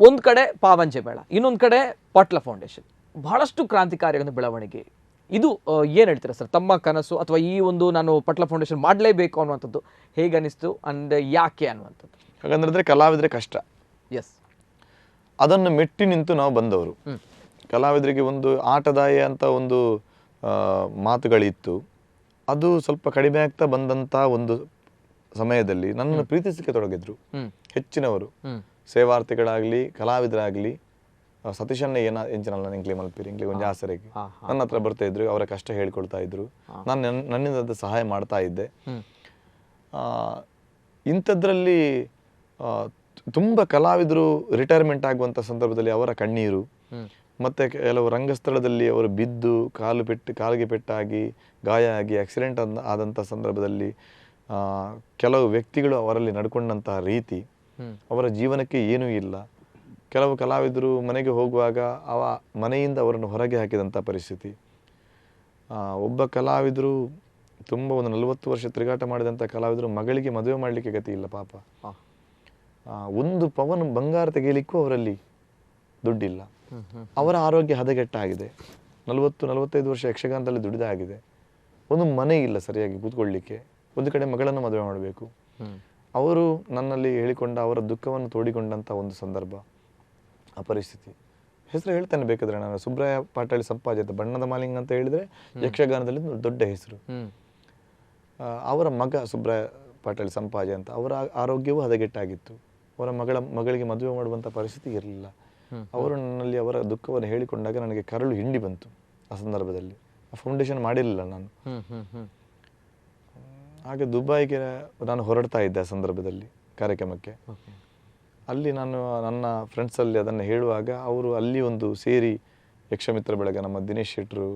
ಒಂದು ಕಡೆ ಪಾವಂಜೆ ಮೇಳ, ಇನ್ನೊಂದು ಕಡೆ ಪಟ್ಲ ಫೌಂಡೇಶನ್, ಬಹಳಷ್ಟು ಕ್ರಾಂತಿಕಾರಿಯಾದ ಬೆಳವಣಿಗೆ. ಇದು ಏನು ಹೇಳ್ತೀರಾ ಸರ್, ತಮ್ಮ ಕನಸು ಅಥವಾ ಈ ಒಂದು ನಾನು ಪಟ್ಲ ಫೌಂಡೇಶನ್ ಮಾಡಲೇಬೇಕು ಅನ್ನುವಂಥದ್ದು ಹೇಗೆ ಅನಿಸ್ತು ಅಂಡ್ ಯಾಕೆ ಅನ್ನುವಂಥದ್ದು? ಹಾಗಂದ್ರೆ ಕಲಾವಿದರೆ ಕಷ್ಟ, ಎಸ್, ಅದನ್ನು ಮೆಟ್ಟಿ ನಿಂತು ನಾವು ಬಂದವರು. ಕಲಾವಿದರಿಗೆ ಒಂದು ಆಟದಾಯ ಅಂತ ಒಂದು ಮಾತುಗಳಿತ್ತು, ಅದು ಸ್ವಲ್ಪ ಕಡಿಮೆ ಆಗ್ತಾ ಬಂದಂಥ ಒಂದು ಸಮಯದಲ್ಲಿ ನನ್ನನ್ನು ಪ್ರೀತಿಸಲಿಕ್ಕೆ ತೊಡಗಿದ್ರು ಹೆಚ್ಚಿನವರು. ಸೇವಾರ್ಥಿಗಳಾಗಲಿ ಕಲಾವಿದರಾಗಲಿ ಸತೀಶನ್ನ ಎಂಚಿನಲ್ಲ ಎಂಕ್ಲೆ ಮಲ್ಪಿರಿ ಎಂಕ್ಲೆ ಒಂದು ಆಸರೆಗೆ ನನ್ನ ಹತ್ರ ಬರ್ತಾ ಇದ್ರು, ಅವರ ಕಷ್ಟ ಹೇಳ್ಕೊಳ್ತಾ ಇದ್ರು, ನಾನು ನನ್ನಿಂದ ಸಹಾಯ ಮಾಡ್ತಾ ಇದ್ದೆ. ಇಂಥದ್ರಲ್ಲಿ ತುಂಬ ಕಲಾವಿದರು ರಿಟೈರ್ಮೆಂಟ್ ಆಗುವಂಥ ಸಂದರ್ಭದಲ್ಲಿ ಅವರ ಕಣ್ಣೀರು, ಮತ್ತು ಕೆಲವು ರಂಗಸ್ಥಳದಲ್ಲಿ ಅವರು ಬಿದ್ದು ಕಾಲಿಗೆ ಪೆಟ್ಟಾಗಿ ಗಾಯ ಆಗಿ ಆಕ್ಸಿಡೆಂಟ್ ಆದಂಥ ಸಂದರ್ಭದಲ್ಲಿ ಕೆಲವು ವ್ಯಕ್ತಿಗಳು ಅವರಲ್ಲಿ ನಡ್ಕೊಂಡಂತಹ ರೀತಿ, ಅವರ ಜೀವನಕ್ಕೆ ಏನೂ ಇಲ್ಲ. ಕೆಲವು ಕಲಾವಿದರು ಮನೆಗೆ ಹೋಗುವಾಗ ಮನೆಯಿಂದ ಅವರನ್ನು ಹೊರಗೆ ಹಾಕಿದಂಥ ಪರಿಸ್ಥಿತಿ. ಒಬ್ಬ ಕಲಾವಿದರು ತುಂಬ ಒಂದು 40 ವರ್ಷ ತಿರುಗಾಟ ಮಾಡಿದಂಥ ಕಲಾವಿದರು ಮಗಳಿಗೆ ಮದುವೆ ಮಾಡಲಿಕ್ಕೆ ಗತಿ ಇಲ್ಲ ಪಾಪ. ಒಂದು ಪವನ್ ಬಂಗಾರ ತೆಗೆಯಲಿಕ್ಕೂ ಅವರಲ್ಲಿ ದುಡ್ಡಿಲ್ಲ. ಅವರ ಆರೋಗ್ಯ ಹದಗೆಟ್ಟಾಗಿದೆ. 40-45 ವರ್ಷ ಯಕ್ಷಗಾನದಲ್ಲಿ ದುಡಿದಾಗಿದೆ. ಒಂದು ಮನೆ ಇಲ್ಲ ಸರಿಯಾಗಿ ಕೂತ್ಕೊಳ್ಳಿಕ್ಕೆ. ಒಂದು ಕಡೆ ಮಗಳನ್ನು ಮದುವೆ ಮಾಡಬೇಕು. ಅವರು ನನ್ನಲ್ಲಿ ಹೇಳಿಕೊಂಡ ಅವರ ದುಃಖವನ್ನು ತೋಡಿಕೊಂಡಂಥ ಒಂದು ಸಂದರ್ಭ, ಆ ಪರಿಸ್ಥಿತಿ. ಹೆಸರು ಹೇಳ್ತಾನೆ ಬೇಕಾದ್ರೆ ನಾನು, ಸುಬ್ರಾಯ ಪಾಟಾಳಿ ಸಂಪಾಜೆ ಅಂತ, ಬಣ್ಣದ ಮಾಲಿಂಗ ಅಂತ ಹೇಳಿದರೆ ಯಕ್ಷಗಾನದಲ್ಲಿ ದೊಡ್ಡ ಹೆಸರು. ಅವರ ಮಗ ಸುಬ್ರಾಯ ಪಾಟಾಳಿ ಸಂಪಾಜೆ ಅಂತ, ಅವರ ಆರೋಗ್ಯವೂ ಹದಗೆಟ್ಟಾಗಿತ್ತು. ಅವರ ಮಗಳಿಗೆ ಮದುವೆ ಮಾಡುವಂಥ ಪರಿಸ್ಥಿತಿ ಇರಲಿಲ್ಲ. ಅವರು ನನ್ನಲ್ಲಿ ಅವರ ದುಃಖವನ್ನು ಹೇಳಿಕೊಂಡಾಗ ನನಗೆ ಕರಳು ಹಿಂಡಿ ಬಂತು. ಆ ಸಂದರ್ಭದಲ್ಲಿ ಆ ಫೌಂಡೇಶನ್ ಮಾಡಿರಲಿಲ್ಲ ನಾನು. ಹಾಗೆ ದುಬೈಗೆ ನಾನು ಹೊರಡ್ತಾ ಇದ್ದೆ ಆ ಸಂದರ್ಭದಲ್ಲಿ ಕಾರ್ಯಕ್ರಮಕ್ಕೆ. ಅಲ್ಲಿ ನಾನು ನನ್ನ ಫ್ರೆಂಡ್ಸಲ್ಲಿ ಅದನ್ನು ಹೇಳುವಾಗ ಅವರು ಅಲ್ಲಿ ಒಂದು ಸೇರಿ ಯಕ್ಷಮಿತ್ರ ಬಳಗ, ನಮ್ಮ ದಿನೇಶ್ ಶೆಟ್ಟರು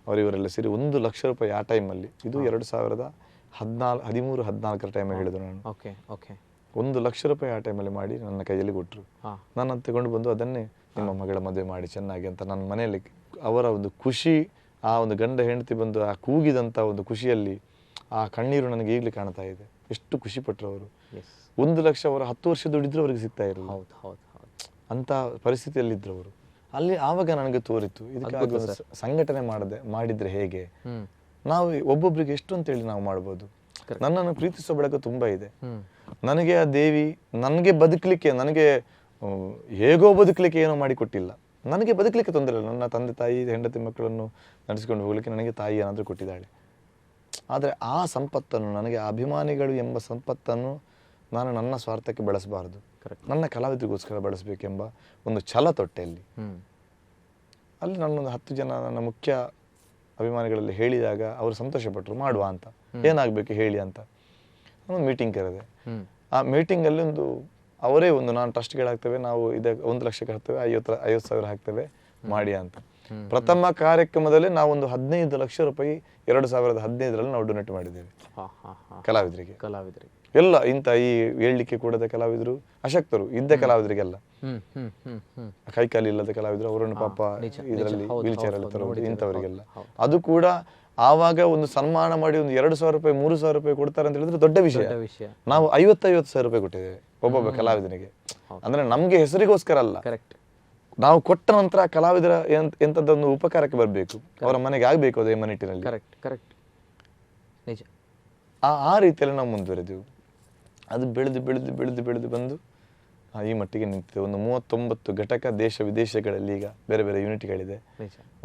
ಅವರಿವರೆಲ್ಲ ಸೇರಿ 1 ಲಕ್ಷ ರೂಪಾಯಿ ಆ ಟೈಮಲ್ಲಿ, ಇದು 2013-14 ಟೈಮಲ್ಲಿ ಹೇಳಿದ್ರು ನಾನು. 1 ಲಕ್ಷ ರೂಪಾಯಿ ಆ ಟೈಮಲ್ಲಿ ಮಾಡಿ ನನ್ನ ಕೈಯಲ್ಲಿ ಕೊಟ್ಟರು. ನಾನು ತಗೊಂಡು ಬಂದು ಅದನ್ನೇ ನಿಮ್ಮ ಮಗಳ ಮದುವೆ ಮಾಡಿ ಚೆನ್ನಾಗಿ ಅಂತ ನನ್ನ ಮನೆಯಲ್ಲಿ ಅವರ ಒಂದು ಖುಷಿ, ಆ ಒಂದು ಗಂಡ ಹೆಂಡತಿ ಬಂದು ಆ ಕೂಗಿದಂಥ ಒಂದು ಖುಷಿಯಲ್ಲಿ ಆ ಕಣ್ಣೀರು ನನಗೆ ಈಗಲೇ ಕಾಣ್ತಾ ಇದೆ. ಎಷ್ಟು ಖುಷಿ ಪಟ್ಟರು ಅವರು. 1 ಲಕ್ಷ ಅವರ 10 ವರ್ಷ ದುಡಿದ್ರು ಅವರಿಗೆ ಸಿಗ್ತಾ ಇರಲಿಲ್ಲ. ಅಂತ ಪರಿಸ್ಥಿತಿಯಲ್ಲಿದ್ದರು ಅವರು. ಅಲ್ಲಿ ಆವಾಗ ನನಗೆ ತೋರಿತು, ಇದಕ್ಕಾಗಿ ಸಂಘಟನೆ ಮಾಡಿದ್ರೆ ಹೇಗೆ, ನಾವು ಒಬ್ಬೊಬ್ಬರಿಗೆ ಎಷ್ಟು ಅಂತೇಳಿ ನಾವು ಮಾಡ್ಬೋದು. ನನ್ನನ್ನು ಪ್ರೀತಿಸೋ ಬೆಳಕು ತುಂಬ ಇದೆ. ನನಗೆ ಆ ದೇವಿ ನನಗೆ ಬದುಕಲಿಕ್ಕೆ, ನನಗೆ ಹೇಗೋ ಬದುಕಲಿಕ್ಕೆ ಏನೋ ಮಾಡಿಕೊಟ್ಟಿಲ್ಲ. ನನಗೆ ಬದುಕಲಿಕ್ಕೆ ತೊಂದರೆ ಇಲ್ಲ. ನನ್ನ ತಂದೆ ತಾಯಿ ಹೆಂಡತಿ ಮಕ್ಕಳನ್ನು ನಡೆಸಿಕೊಂಡು ಹೋಗ್ಲಿಕ್ಕೆ ನನಗೆ ತಾಯಿ ಏನಾದರೂ ಕೊಟ್ಟಿದ್ದಾಳೆ. ಆದರೆ ಆ ಸಂಪತ್ತನ್ನು, ನನಗೆ ಅಭಿಮಾನಿಗಳು ಎಂಬ ಸಂಪತ್ತನ್ನು ನಾನು ನನ್ನ ಸ್ವಾರ್ಥಕ್ಕೆ ಬಳಸಬಾರದು, ನನ್ನ ಕಲಾವಿದರಿಗೋಸ್ಕರ ಬಳಸಬೇಕೆಂಬ ಒಂದು ಛಲ ತೊಟ್ಟೆಯಲ್ಲಿ. ಅಲ್ಲಿ ನನ್ನೊಂದು 10 ಜನ ನನ್ನ ಮುಖ್ಯ ಅಭಿಮಾನಿಗಳಲ್ಲಿ ಹೇಳಿದಾಗ ಅವರು ಸಂತೋಷಪಟ್ಟರು, ಮಾಡುವ ಅಂತ, ಏನಾಗಬೇಕು ಹೇಳಿ ಅಂತ. ನಾನು ಮೀಟಿಂಗ್ ಕರೆದೆ. ಆ ಮೀಟಿಂಗಲ್ಲಿ ಅವರೇ ನಾನು ಟ್ರಸ್ಟ್ಗಳಾಗ್ತೇವೆ, ನಾವು 1 ಲಕ್ಷಕ್ಕೆ ಹಾಕ್ತೇವೆ, 50,000 ಹಾಕ್ತೇವೆ ಮಾಡಿ ಅಂತ. ಪ್ರಥಮ ಕಾರ್ಯಕ್ರಮದಲ್ಲಿ ನಾವು ಒಂದು 15 ಲಕ್ಷ ರೂಪಾಯಿ 2015ರಲ್ಲಿ ನಾವು ಡೊನೇಟ್ ಮಾಡಿದ್ದೇವೆ ಕಲಾವಿದರಿಗೆ. ಎಲ್ಲ ಇಂಥ ಈ ಹೇಳಲಿಕ್ಕೆ ಕೂಡದ ಕಲಾವಿದರು, ಅಶಕ್ತರು ಇದ್ದ ಕಲಾವಿದರಿಗೆಲ್ಲ, ಕೈಕಾಲಿ ಇಲ್ಲದ ಕಲಾವಿದರು, ಅವರನ್ನು ಪಾಪ ಇದರಲ್ಲಿ ವೀಲ್ ಚೇರ್ ಅಲ್ಲಿ ತರೋದು, ಇಂಥವರಿಗೆಲ್ಲ. ಅದು ಕೂಡ ಆವಾಗ ಒಂದು ಸನ್ಮಾನ ಮಾಡಿ ಒಂದು 2,000 ರೂಪಾಯಿ 3,000 ರೂಪಾಯಿ ಕೊಡ್ತಾರೆ ಅಂತ ಹೇಳಿದ್ರೆ ದೊಡ್ಡ ವಿಷಯ. ನಾವು 50,000 ರೂಪಾಯಿ ಕೊಟ್ಟಿದ್ದೇವೆ ಒಬ್ಬೊಬ್ಬ ಕಲಾವಿದನಿಗೆ. ಅಂದ್ರೆ ನಮ್ಗೆ ಹೆಸರಿಗೋಸ್ಕರ ಅಲ್ಲ, ನಾವು ಕೊಟ್ಟ ನಂತರ ಕಲಾವಿದರ ಎಂತದೊಂದು ಉಪಕಾರಕ್ಕೆ ಬರಬೇಕು, ಅವರ ಮನೆಗೆ ಆಗ್ಬೇಕು ಅದೇ ಮನಿಟ್ಟಿನಲ್ಲಿ. ಆ ರೀತಿಯಲ್ಲಿ ನಾವು ಮುಂದುವರೆದೆವು. ಅದು ಬೆಳೆದು ಬಂದು ಈ ಮಟ್ಟಿಗೆ ನಿಂತಿದೆ. ಒಂದು 39 ಘಟಕ ದೇಶ ವಿದೇಶಗಳಲ್ಲಿ ಈಗ ಬೇರೆ ಬೇರೆ ಯೂನಿಟ್ಗಳಿದೆ.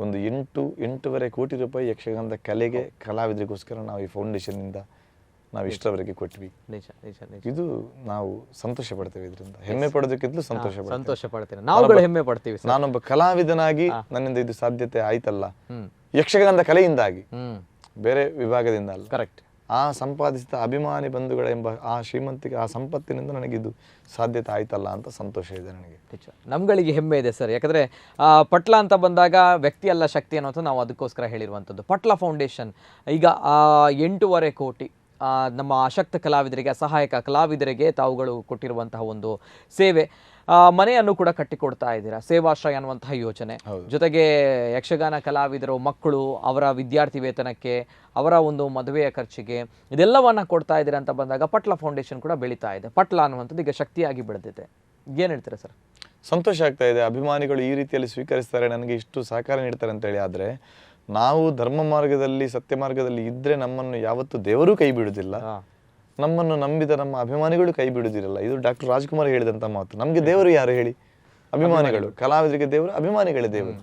ಒಂದು 8.5 ಕೋಟಿ ರೂಪಾಯಿ ಯಕ್ಷಗಾನದ ಕಲೆಗೆ ಕಲಾವಿದರಿಗೋಸ್ಕರ ನಾವು ಈ ಫೌಂಡೇಶನ್ನಿಂದ ನಾವು ಇಷ್ಟರವರೆಗೆ ಕೊಟ್ವಿ. ಇದು ನಾವು ಸಂತೋಷ ಪಡ್ತೇವೆ. ಇದರಿಂದ ಹೆಮ್ಮೆ ಪಡೋದಕ್ಕಿಂತಲೂ ಸಂತೋಷ ಪಡ್ತೇವೆ. ನಾನೊಬ್ಬ ಕಲಾವಿದನಾಗಿ ನನ್ನಿಂದ ಇದು ಸಾಧ್ಯತೆ ಆಯ್ತಲ್ಲ, ಯಕ್ಷಗಾನದ ಕಲೆಯಿಂದಾಗಿ, ಬೇರೆ ವಿಭಾಗದಿಂದ ಅಲ್ಲ. ಕರೆಕ್ಟ್. ಆ ಸಂಪಾದಿಸಿದ ಅಭಿಮಾನಿ ಬಂಧುಗಳ ಎಂಬ ಆ ಶ್ರೀಮಂತಿಗೆ, ಆ ಸಂಪತ್ತಿನಿಂದ ನನಗಿದು ಸಾಧ್ಯತೆ ಆಯ್ತಲ್ಲ ಅಂತ ಸಂತೋಷ ಇದೆ ನನಗೆ. ನಮ್ಗಳಿಗೆ ಹೆಮ್ಮೆ ಇದೆ ಸರ್. ಯಾಕಂದರೆ ಪಟ್ಲ ಅಂತ ಬಂದಾಗ ವ್ಯಕ್ತಿ ಅಲ್ಲ ಶಕ್ತಿ ಅನ್ನೋದು ನಾವು ಅದಕ್ಕೋಸ್ಕರ ಹೇಳಿರುವಂಥದ್ದು. ಪಟ್ಲ ಫೌಂಡೇಶನ್ ಈಗ 8.5 ಕೋಟಿ ನಮ್ಮ ಅಶಕ್ತ ಕಲಾವಿದರಿಗೆ, ಅಸಹಾಯಕ ಕಲಾವಿದರಿಗೆ ತಾವುಗಳು ಕೊಟ್ಟಿರುವಂತಹ ಒಂದು ಸೇವೆ, ಮನೆಯನ್ನು ಕೂಡ ಕಟ್ಟಿಕೊಡ್ತಾ ಇದ್ದೀರಾ. ಸೇವಾಶ್ರಯ ಅನ್ನುವಂತಹ ಯೋಜನೆ, ಜೊತೆಗೆ ಯಕ್ಷಗಾನ ಕಲಾವಿದರು ಮಕ್ಕಳು ಅವರ ವಿದ್ಯಾರ್ಥಿ ವೇತನಕ್ಕೆ, ಅವರ ಒಂದು ಮದುವೆಯ ಖರ್ಚಿಗೆ, ಇದೆಲ್ಲವನ್ನ ಕೊಡ್ತಾ ಇದ್ದೀರಾ ಅಂತ ಬಂದಾಗ ಪಟ್ಲ ಫೌಂಡೇಶನ್ ಕೂಡ ಬೆಳೀತಾ ಇದೆ. ಪಟ್ಲ ಅನ್ನುವಂಥದ್ದು ಈಗ ಶಕ್ತಿಯಾಗಿ ಬೆಳೆದಿದೆ. ಏನು ಹೇಳ್ತೀರಾ ಸರ್? ಸಂತೋಷ ಆಗ್ತಾ ಇದೆ, ಅಭಿಮಾನಿಗಳು ಈ ರೀತಿಯಲ್ಲಿ ಸ್ವೀಕರಿಸ್ತಾರೆ, ನನಗೆ ಇಷ್ಟು ಸಹಕಾರ ನೀಡ್ತಾರೆ ಅಂತೇಳಿ. ಆದರೆ ನಾವು ಧರ್ಮ ಮಾರ್ಗದಲ್ಲಿ ಸತ್ಯ ಮಾರ್ಗದಲ್ಲಿ ಇದ್ದರೆ ನಮ್ಮನ್ನು ಯಾವತ್ತೂ ದೇವರೂ ಕೈ ಬಿಡುವುದಿಲ್ಲ, ನಮ್ಮನ್ನು ನಂಬಿದ ನಮ್ಮ ಅಭಿಮಾನಿಗಳು ಕೈ ಬಿಡುವುದಿರಲ್ಲ. ಇದು ಡಾಕ್ಟರ್ ರಾಜ್ಕುಮಾರ್ ಹೇಳಿದಂಥ ಮಾತು. ನಮಗೆ ದೇವರು ಯಾರು ಹೇಳಿ? ಅಭಿಮಾನಿಗಳು. ಕಲಾವಿದರಿಗೆ ದೇವರು ಅಭಿಮಾನಿಗಳೇ ದೇವರು.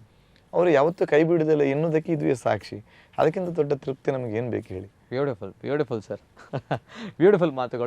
ಅವರು ಯಾವತ್ತೂ ಕೈ ಬಿಡುವುದಿಲ್ಲ ಎನ್ನುವುದಕ್ಕೆ ಇದುವೇ ಸಾಕ್ಷಿ. ಅದಕ್ಕಿಂತ ದೊಡ್ಡ ತೃಪ್ತಿ ನಮಗೆ ಏನು ಬೇಕು ಹೇಳಿ? Beautiful sir. ಬ್ಯೂಟಿಫುಲ್ ಮಾತುಗಳು.